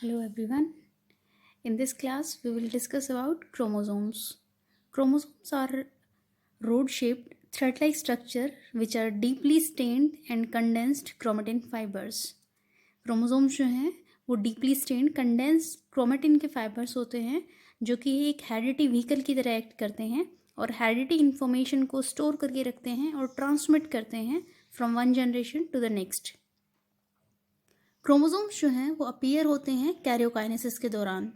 Hello everyone. In this class, we will discuss about chromosomes. Chromosomes are rod-shaped, thread-like structure which are deeply stained and condensed chromatin fibers. Chromosomes जो हैं वो deeply stained condensed chromatin के fibers होते हैं जो कि एक heredity vehicle की तरह act करते हैं और heredity information को store करके रखते हैं और transmit करते हैं from one generation to the next. Chromosomes जो हैं वो अपीयर होते हैं कैरियोकाइनेसिस के दौरान.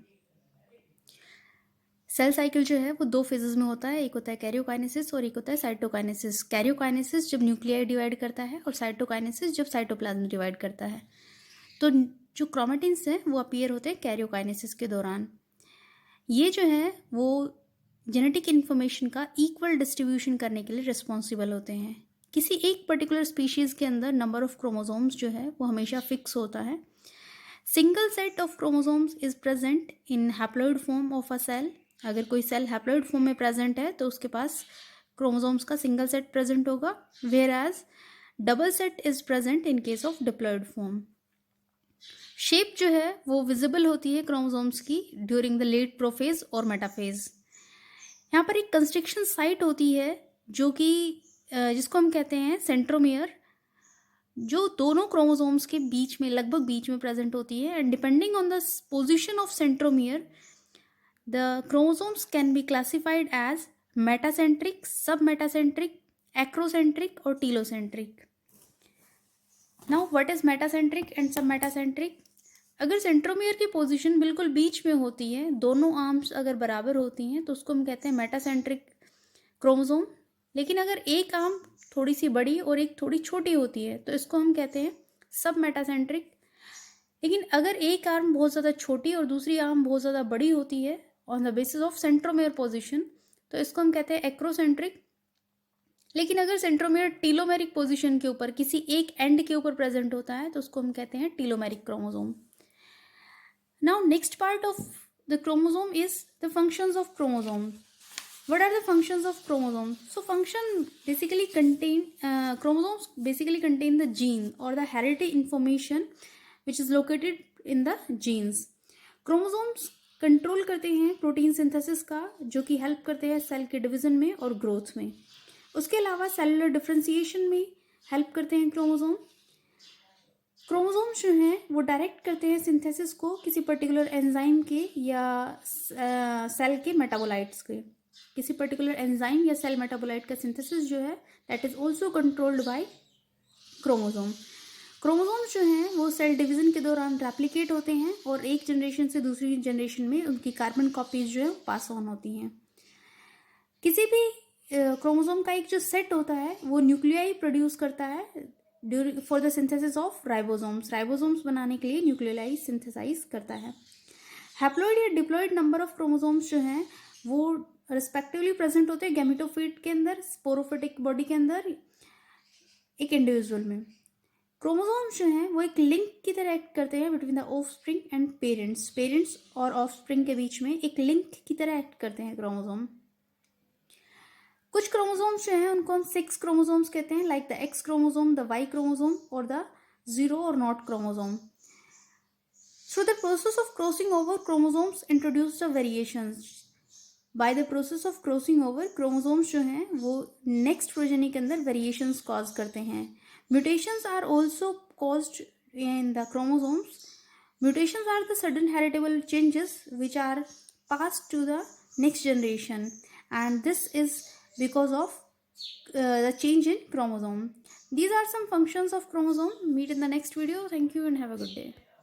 सेल साइकिल जो है वो दो फेजेस में होता है, एक होता है कैरियोकाइनेसिस और एक होता है साइटोकाइनेसिस. कैरियोकाइनेसिस जब न्यूक्लियाई डिवाइड करता है और साइटोकाइनेसिस जब साइटोप्लाज्म डिवाइड करता है. तो जो क्रोमेटिन्स हैं वो अपीयर होते हैं कैरियोकाइनेसिस के दौरान. ये जो है वो जेनेटिक इन्फॉर्मेशन का इक्वल डिस्ट्रीब्यूशन करने के लिए रिस्पॉन्सिबल होते हैं. किसी एक पर्टिकुलर स्पीशीज़ के अंदर नंबर ऑफ क्रोमोसोम्स जो है वो हमेशा फिक्स होता है. Single set of chromosomes is present in haploid form of a cell. अगर कोई सेल हैप्लॉइड फॉर्म में प्रेजेंट है तो उसके पास क्रोमोसोम्स का सिंगल सेट प्रेजेंट होगा, whereas double set is present in case of diploid form. Shape जो है वो विजिबल होती है क्रोमोसोम्स की ड्यूरिंग द लेट प्रोफेज और मेटाफेज. यहाँ पर एक कंस्ट्रिक्शन साइट होती है जो कि जिसको हम कहते हैं सेंट्रोमियर, जो दोनों क्रोमोसोम्स के बीच में लगभग बीच में प्रेजेंट होती है. And depending on the position of centromere the chromosomes can be classified as metacentric, submetacentric, acrocentric और telocentric. Now what is metacentric and submetacentric? अगर सेंट्रोमियर की पोजीशन बिल्कुल बीच में होती है, दोनों आर्म्स अगर बराबर होती हैं तो उसको हम कहते हैं मेटासेंट्रिक क्रोमोसोम. लेकिन अगर एक आर्म थोड़ी सी बड़ी और एक थोड़ी छोटी होती है तो इसको हम कहते हैं सब मेटासेंट्रिक. लेकिन अगर एक आर्म बहुत ज़्यादा छोटी और दूसरी आर्म बहुत ज़्यादा बड़ी होती है on the basis of centromere position तो इसको हम कहते हैं एक्रोसेंट्रिक. लेकिन अगर सेंट्रोमियर टीलोमेरिक पोजीशन के ऊपर किसी एक एंड के ऊपर प्रेजेंट होता है तो उसको हम कहते हैं टीलोमेरिक chromosome. Now next part of the chromosome is the functions of chromosome. What are the functions of chromosomes? So chromosomes basically contain the gene or the hereditary information which is located in the genes. Chromosomes control करते हैं protein synthesis का, जो कि help करते हैं cell के division में और ग्रोथ में. उसके अलावा सेलुलर डिफरेंशिएशन में हेल्प करते हैं क्रोमोसोम. क्रोमोसोम्स जो हैं वो डायरेक्ट करते हैं सिंथेसिस को किसी पर्टिकुलर एंजाइम के या सेल के मेटाबोलाइट्स के. किसी पर्टिकुलर एंजाइम या सेल मेटाबोलाइट का सिंथेसिस जो है that is also controlled by chromosome. Chromosomes जो हैं वो सेल डिवीजन के दौरान रेप्लिकेट होते हैं और एक जनरेशन से दूसरी जनरेशन में उनकी कार्बन कॉपीज जो है पास ऑन होती हैं. किसी भी क्रोमोसोम का एक जो सेट होता है वो न्यूक्लियाई प्रोड्यूस करता है for the synthesis of ribosomes. Ribosomes बनाने के लिए न्यूक्लियोलाई सिंथेसाइज करता है. हैप्लॉइड या डिप्लॉइड नंबर ऑफ क्रोमोसोम्स जो हैं वो रिस्पेक्टिवली प्रेजेंट होते हैं गैमेटोफाइट के अंदर, स्पोरोफिटिक बॉडी के अंदर, एक इंडिविजुअल में. क्रोमोसोम्स जो हैं वो एक लिंक की तरह एक्ट करते हैं between the offspring and parents. Parents और ऑफस्प्रिंग के बीच में एक लिंक की तरह एक्ट करते हैं क्रोमोसोम. कुछ क्रोमोसोम्स जो हैं उनको हम 6 क्रोमोसोम्स कहते हैं, like the X chromosome, the Y chromosome और द 0 और not chromosome. Through the process of crossing over chromosomes introduce the variations. By the process of crossing over chromosomes जो हैं वो नेक्स्ट प्रोजेनी के अंदर वेरिएशंस कॉज करते हैं. Mutations are also caused in the chromosomes. Mutations are the sudden heritable changes which are passed to the next generation and this is because of the change in chromosome. These are some functions of chromosome. Meet in the next video. Thank you and have a good day.